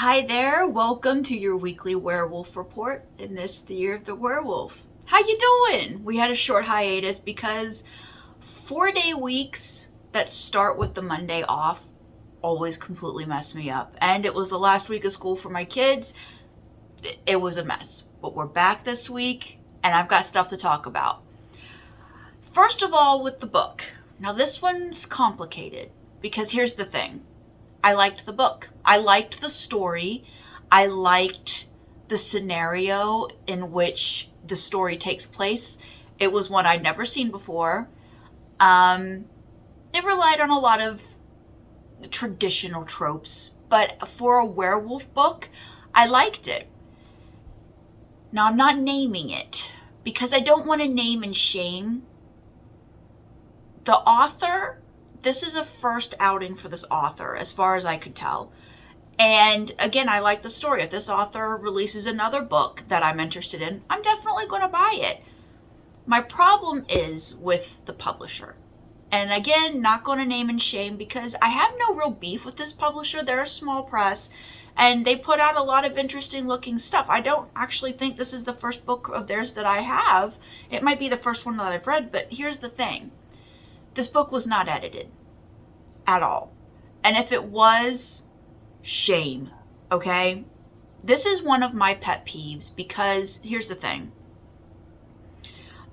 Hi there, welcome to your weekly werewolf report in this the year of the werewolf. How you doing? We had a short hiatus because 4-day weeks that start with the Monday off always completely mess me up. And it was the last week of school for my kids. It was a mess. But we're back this week and I've got stuff to talk about. First of all, with the book. Now this one's complicated because here's the thing. I liked the book. I liked the story. I liked the scenario in which the story takes place. It was one I'd never seen before. It relied on a lot of traditional tropes, but for a werewolf book, I liked it. Now, I'm not naming it because I don't want to name and shame. The author, this is a first outing for this author, as far as I could tell. And again, I like the story. If this author releases another book that I'm interested in, I'm definitely going to buy it. My problem is with the publisher. And again, not going to name and shame because I have no real beef with this publisher. They're a small press and they put out a lot of interesting looking stuff. I don't actually think this is the first book of theirs that I have. It might be the first one that I've read, but here's the thing. This book was not edited at all. And if it was, shame, okay? This is one of my pet peeves because here's the thing.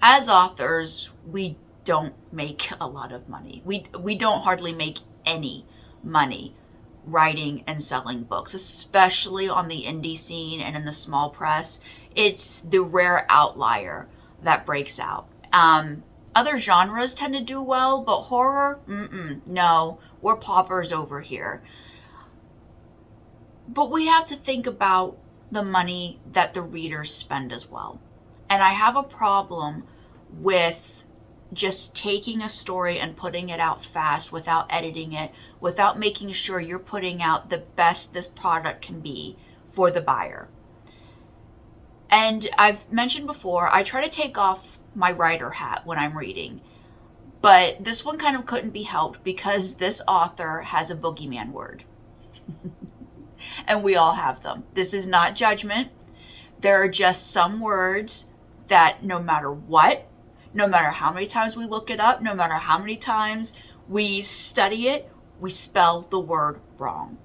As authors, we don't make a lot of money. We don't hardly make any money writing and selling books, especially on the indie scene and in the small press. It's the rare outlier that breaks out. Other genres tend to do well, but horror, no, we're paupers over here. But we have to think about the money that the readers spend as well. And I have a problem with just taking a story and putting it out fast without editing it, without making sure you're putting out the best this product can be for the buyer. And I've mentioned before, I try to take off my writer hat when I'm reading. But this one kind of couldn't be helped because this author has a boogeyman word. And we all have them. This is not judgment. There are just some words that no matter what, no matter how many times we look it up, no matter how many times we study it, we spell the word wrong.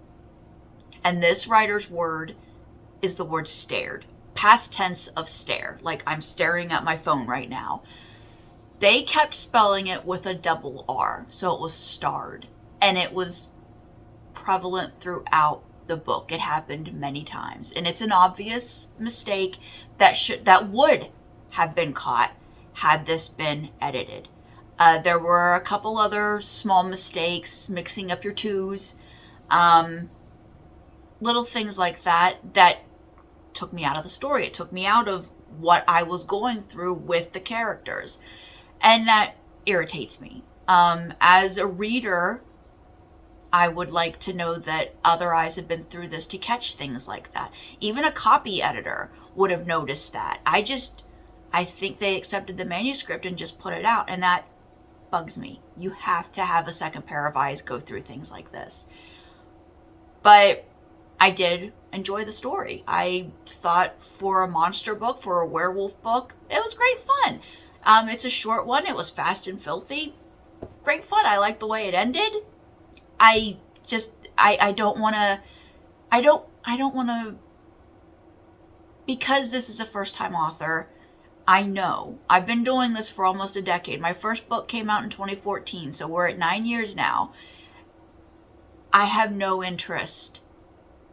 And this writer's word is the word stared. Past tense of stare, like I'm staring at my phone right now. They kept spelling it with a double R, so it was starred. And it was prevalent throughout the book. It happened many times. And it's an obvious mistake that would have been caught had this been edited. There were a couple other small mistakes, mixing up your twos, little things like that took me out of the story. It took me out of what I was going through with the characters. And that irritates me. As a reader, I would like to know that other eyes have been through this to catch things like that. Even a copy editor would have noticed that. I think they accepted the manuscript and just put it out, and that bugs me. You have to have a second pair of eyes go through things like this. But I did enjoy the story. I thought for a monster book, for a werewolf book, it was great fun. It's a short one. It was fast and filthy. Great fun. I liked the way it ended. I don't want to, because this is a first time author, I know I've been doing this for almost a decade. My first book came out in 2014, so we're at 9 years now. I have no interest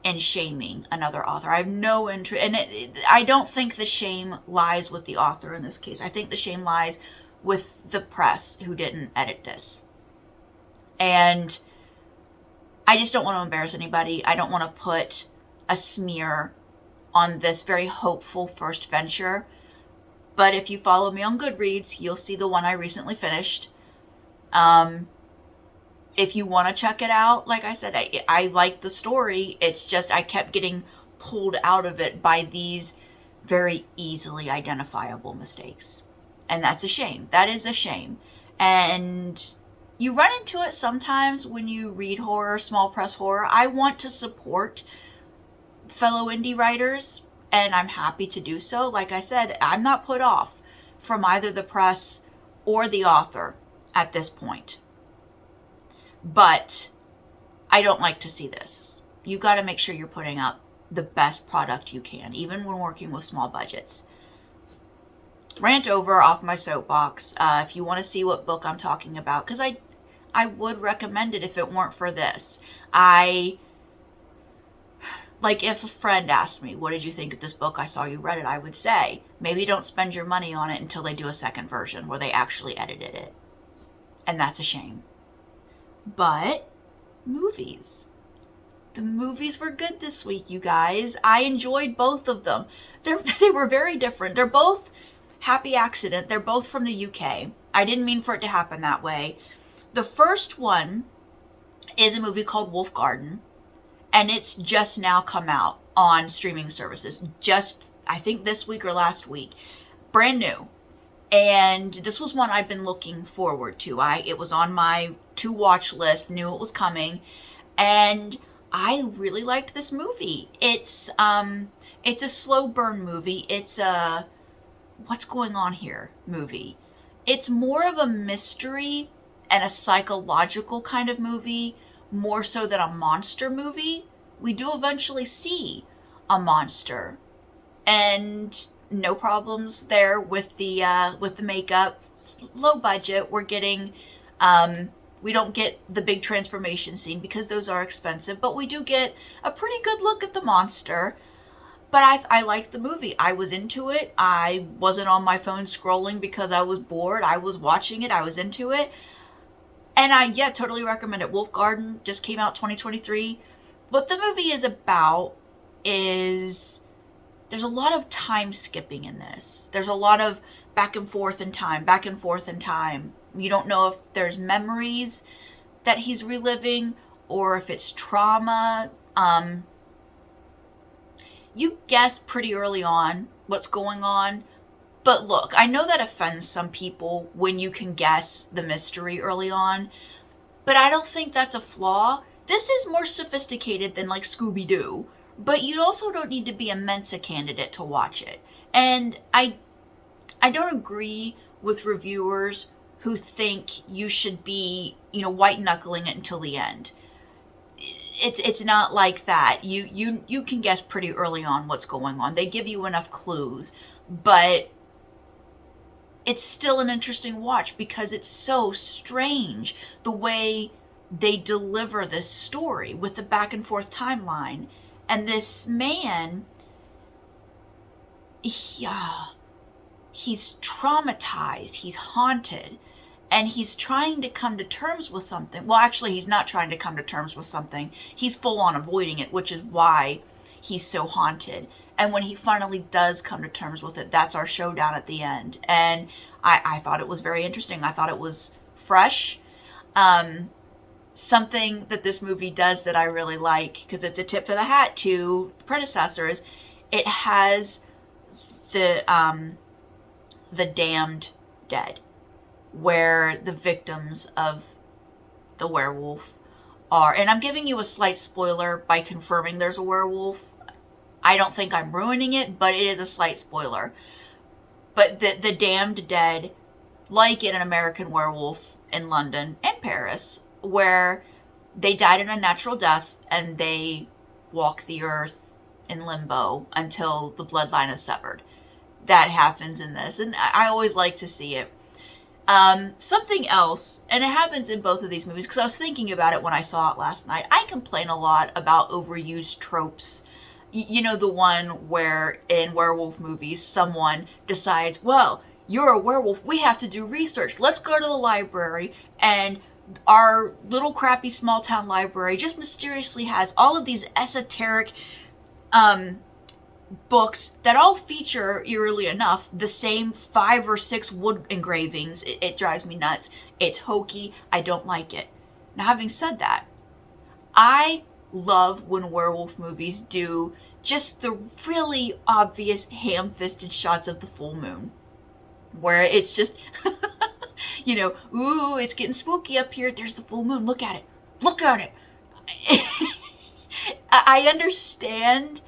in shaming another author. I have no interest, and I don't think the shame lies with the author in this case. I think the shame lies with the press who didn't edit this. And I just don't want to embarrass anybody. I don't want to put a smear on this very hopeful first venture. But if you follow me on Goodreads, you'll see the one I recently finished. If you want to check it out, like I said, I like the story. It's just I kept getting pulled out of it by these very easily identifiable mistakes. And that's a shame. That is a shame. And you run into it sometimes when you read horror, small press horror. I want to support fellow indie writers, and I'm happy to do so. Like I said, I'm not put off from either the press or the author at this point. But I don't like to see this. You got to make sure you're putting up the best product you can, even when working with small budgets. Rant over, off my soapbox. If you want to see what book I'm talking about, because I would recommend it if it weren't for this. Like, if a friend asked me, what did you think of this book? I saw you read it. I would say, maybe don't spend your money on it until they do a second version where they actually edited it. And that's a shame. But movies. The movies were good this week, you guys. I enjoyed both of them. They were very different. They're both Happy Accident. They're both from the UK. I didn't mean for it to happen that way. The first one is a movie called Wolf Garden, and it's just now come out on streaming services. Just, I think this week or last week. Brand new. And this was one I've been looking forward to. It was on my to watch list, knew it was coming, and I really liked this movie. It's a slow burn movie. It's a what's going on here movie. It's more of a mystery and a psychological kind of movie, more so than a monster movie. We do eventually see a monster, and no problems there with the makeup. Low budget. We're getting we don't get the big transformation scene because those are expensive, but we do get a pretty good look at the monster. But I liked the movie. I was into it. I wasn't on my phone scrolling because I was bored. I was watching it. I was into it. And I totally recommend it. Wolf Garden just came out 2023. What the movie is about is there's a lot of time skipping in this. There's a lot of back and forth in time, back and forth in time. You don't know if there's memories that he's reliving or if it's trauma. You guess pretty early on what's going on. But look, I know that offends some people when you can guess the mystery early on, but I don't think that's a flaw. This is more sophisticated than like Scooby-Doo, but you also don't need to be a Mensa candidate to watch it. And I don't agree with reviewers who think you should be, white knuckling it until the end. It's not like that. You can guess pretty early on what's going on. They give you enough clues, but it's still an interesting watch because it's so strange the way they deliver this story with the back and forth timeline. And this man, he's traumatized, he's haunted, and he's trying to come to terms with something. Well, actually, he's not trying to come to terms with something. He's full on avoiding it, which is why he's so haunted. And when he finally does come to terms with it, that's our showdown at the end. And I thought it was very interesting. I thought it was fresh. Something that this movie does that I really like, because it's a tip of the hat to predecessors, it has the damned dead, where the victims of the werewolf are. And I'm giving you a slight spoiler by confirming there's a werewolf. I don't think I'm ruining it, but it is a slight spoiler. But the damned dead, like in An American Werewolf in London and Paris, where they died in a natural death and they walk the earth in limbo until the bloodline is severed. That happens in this, and I always like to see it. Something else, and it happens in both of these movies, because I was thinking about it when I saw it last night. I complain a lot about overused tropes. The one where in werewolf movies, someone decides, well, you're a werewolf, we have to do research. Let's go to the library, and our little crappy small town library just mysteriously has all of these esoteric books that all feature, eerily enough, the same 5 or 6 wood engravings. It drives me nuts. It's hokey. I don't like it. Now, having said that, I love when werewolf movies do just the really obvious ham-fisted shots of the full moon, where it's just, ooh, it's getting spooky up here. There's the full moon. Look at it. Look at it. I understand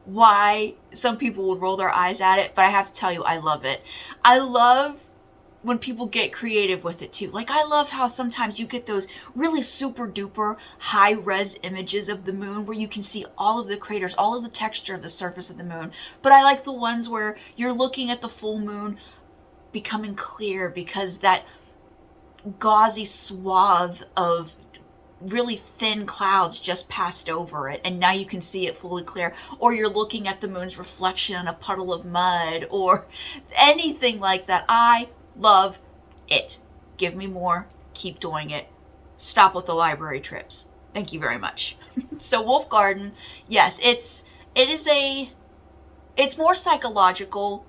why some people would roll their eyes at it, but I have to tell you, I love it. I love when people get creative with it too. Like, I love how sometimes you get those really super duper high res images of the moon where you can see all of the craters, all of the texture of the surface of the moon. But I like the ones where you're looking at the full moon becoming clear because that gauzy swath of really thin clouds just passed over it and now you can see it fully clear, or you're looking at the moon's reflection in a puddle of mud or anything like that. I love it. Give me more. Keep doing it. Stop with the library trips. Thank you very much. So Wolf Garden, yes, it's more psychological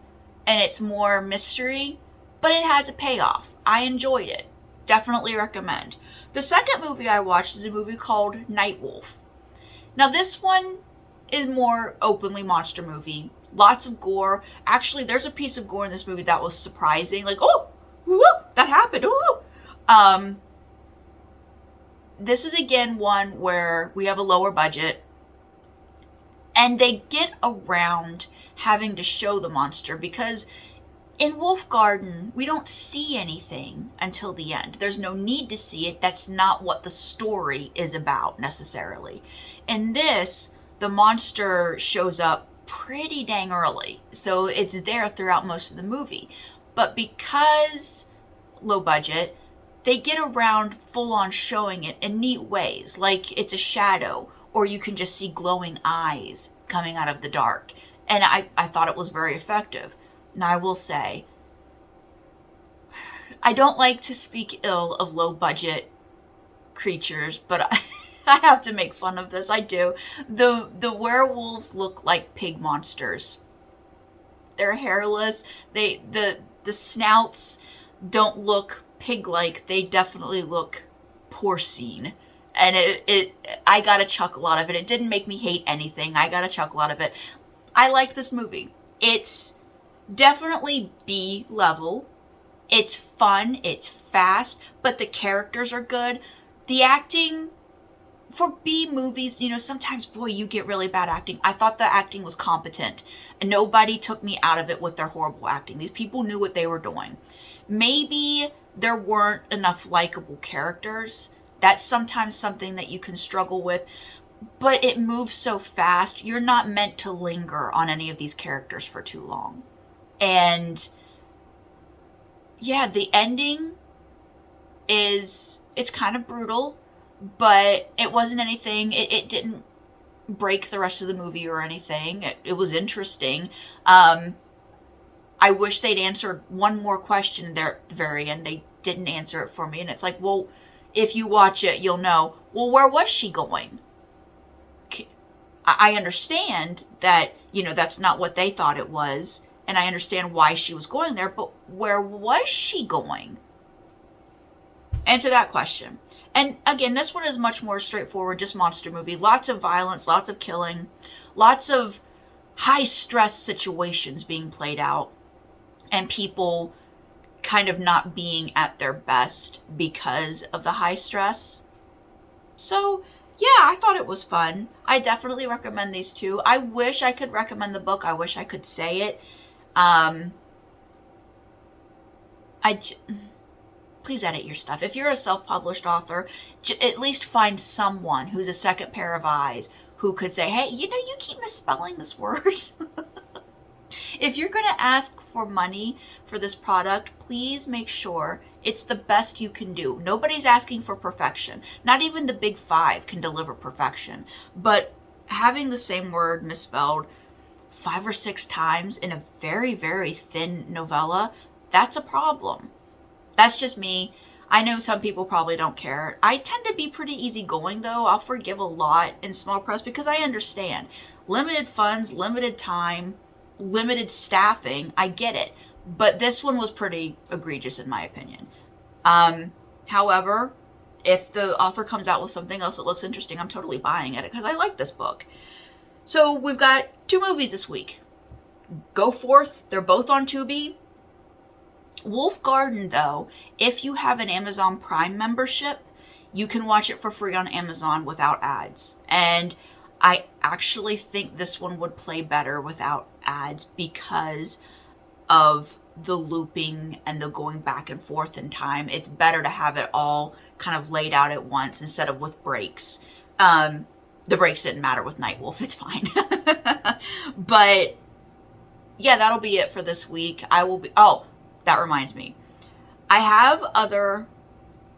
and it's more mystery, but it has a payoff. I enjoyed it. Definitely recommend. The second movie I watched is a movie called Night Wolf. Now this one is more openly monster movie. Lots of gore. Actually, there's a piece of gore in this movie that was surprising. Like, oh, whoop, that happened. Oh. This is again one where we have a lower budget and they get around having to show the monster because in Wolf Garden, we don't see anything until the end. There's no need to see it. That's not what the story is about necessarily. In this, the monster shows up pretty dang early. So it's there throughout most of the movie. But because low budget, they get around full on showing it in neat ways. Like it's a shadow, or you can just see glowing eyes coming out of the dark. And I thought it was very effective. Now, I will say, I don't like to speak ill of low-budget creatures, but I have to make fun of this. I do. The werewolves look like pig monsters. They're hairless. The snouts don't look pig-like. They definitely look porcine. And I got a chuckle out of it. It didn't make me hate anything. I got a chuckle out of it. I like this movie. It's definitely B level. It's fun, it's fast, but the characters are good. The acting for B movies, sometimes, boy, you get really bad acting. I thought the acting was competent and nobody took me out of it with their horrible acting. These people knew what they were doing. Maybe there weren't enough likable characters. That's sometimes something that you can struggle with, but it moves so fast. You're not meant to linger on any of these characters for too long. And yeah, the ending it's kind of brutal, but it wasn't anything. It didn't break the rest of the movie or anything. It was interesting. I wish they'd answered one more question there at the very end. They didn't answer it for me. And it's like, well, if you watch it, you'll know, well, where was she going? I understand that, that's not what they thought it was. And I understand why she was going there, but where was she going? Answer that question. And again, this one is much more straightforward, just monster movie. Lots of violence, lots of killing, lots of high stress situations being played out, and people kind of not being at their best because of the high stress. So yeah, I thought it was fun. I definitely recommend these two. I wish I could recommend the book. I wish I could say it. Please edit your stuff. If you're a self-published author, at least find someone who's a second pair of eyes who could say, hey, you keep misspelling this word. If you're going to ask for money for this product, please make sure it's the best you can do. Nobody's asking for perfection. Not even the big five can deliver perfection. But having the same word misspelled 5 or 6 times in a very, very thin novella, that's a problem. That's just me. I know some people probably don't care. I tend to be pretty easygoing, though. I'll forgive a lot in small press because I understand. Limited funds, limited time, limited staffing. I get it. But this one was pretty egregious in my opinion. However, if the author comes out with something else that looks interesting, I'm totally buying it because I like this book. So we've got 2 movies this week. Go forth. They're both on Tubi. Wolf Garden, though, if you have an Amazon Prime membership, you can watch it for free on Amazon without ads. And I actually think this one would play better without ads because of the looping and the going back and forth in time. It's better to have it all kind of laid out at once instead of with breaks. The breaks didn't matter with Nightwolf. It's fine. But yeah, that'll be it for this week. Oh, that reminds me. I have other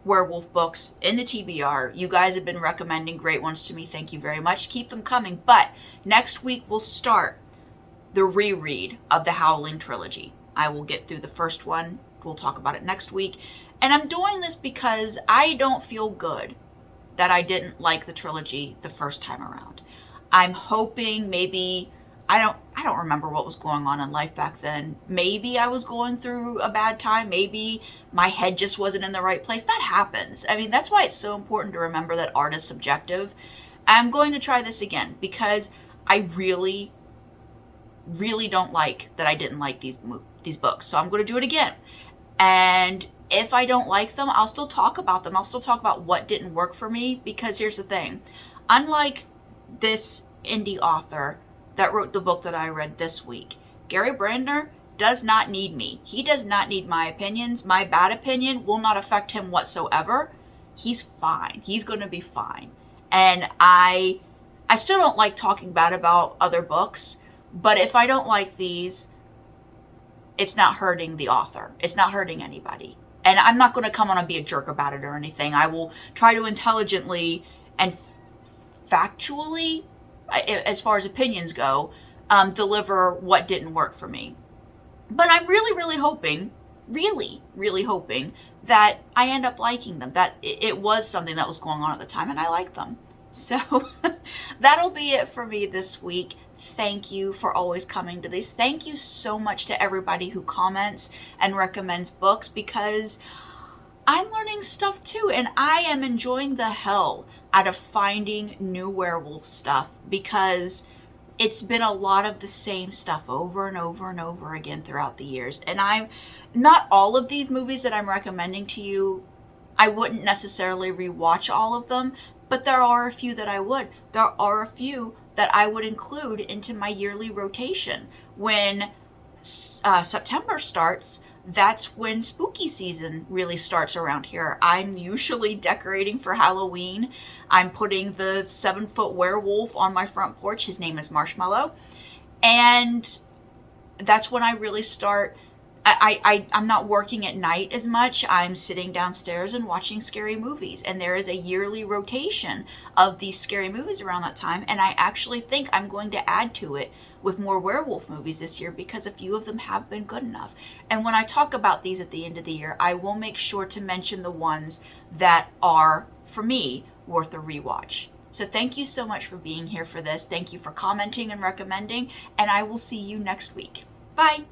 werewolf books in the TBR. You guys have been recommending great ones to me. Thank you very much. Keep them coming. But next week we'll start the reread of the Howling trilogy. I will get through the first one. We'll talk about it next week. And I'm doing this because I don't feel good that I didn't like the trilogy the first time around. I'm hoping maybe I don't remember what was going on in life back then. Maybe I was going through a bad time. Maybe my head just wasn't in the right place. That happens. I mean, that's why it's so important to remember that art is subjective. I'm going to try this again because I really don't like that I didn't like these books. So I'm going to do it again. And if I don't like them, I'll still talk about them. I'll still talk about what didn't work for me, because here's the thing. Unlike this indie author that wrote the book that I read this week, Gary Brandner does not need me. He does not need my opinions. My bad opinion will not affect him whatsoever. He's fine. He's going to be fine. And I still don't like talking bad about other books, but if I don't like these, it's not hurting the author. It's not hurting anybody. And I'm not going to come on and be a jerk about it or anything. I will try to intelligently and factually, as far as opinions go, deliver what didn't work for me. But I'm really hoping that I end up liking them, that it was something that was going on at the time and I like them. So that'll be it for me this week. Thank you for always coming to these. Thank you so much to everybody who comments and recommends books, because I'm learning stuff too, and I am enjoying the hell out of finding new werewolf stuff, because it's been a lot of the same stuff over and over and over again throughout the years. And I'm not all of these movies that I'm recommending to you, I wouldn't necessarily rewatch all of them, but there are a few that I would. There are a few that I would include into my yearly rotation. When September starts, that's when spooky season really starts around here. I'm usually decorating for Halloween. I'm putting the 7-foot werewolf on my front porch. His name is Marshmallow. And that's when I really start. I'm not working at night as much. I'm sitting downstairs and watching scary movies. And there is a yearly rotation of these scary movies around that time. And I actually think I'm going to add to it with more werewolf movies this year, because a few of them have been good enough. And when I talk about these at the end of the year, I will make sure to mention the ones that are, for me, worth a rewatch. So thank you so much for being here for this. Thank you for commenting and recommending. And I will see you next week. Bye.